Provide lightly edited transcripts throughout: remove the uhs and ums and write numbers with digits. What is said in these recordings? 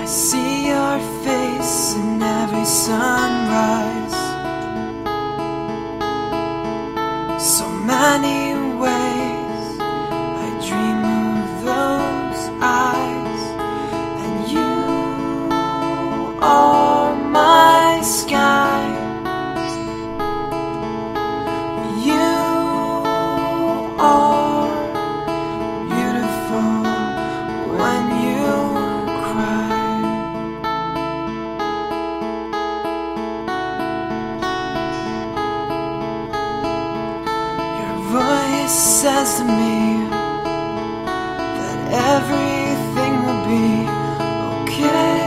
I see your face in every sunrise. So many ways I dream of those eyes, and you are my sky. You are beautiful when you cry. Your voice says to me that everything will be okay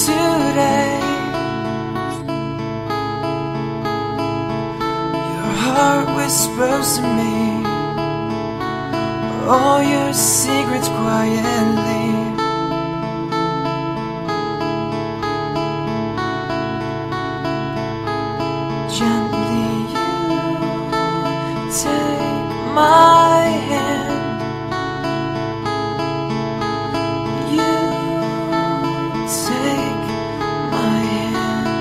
today. Your heart whispers to me all your secrets quietly. Gently you take my hand. You take my hand.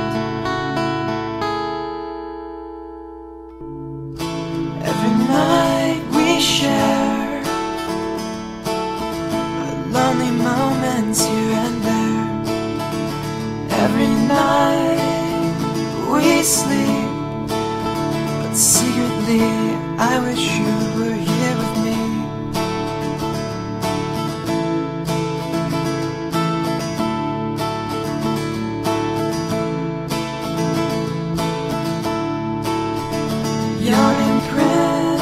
Every night we share lonely moments here and there. Every night we sleep, but secretly I wish you were here with me. Your imprint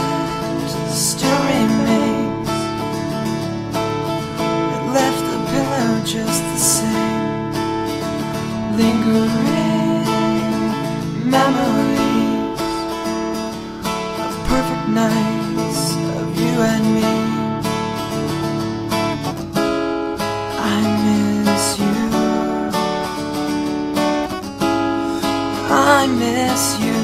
still remains. It left the pillow just the same. Lingering memories of perfect nights of you and me. I miss you. I miss you.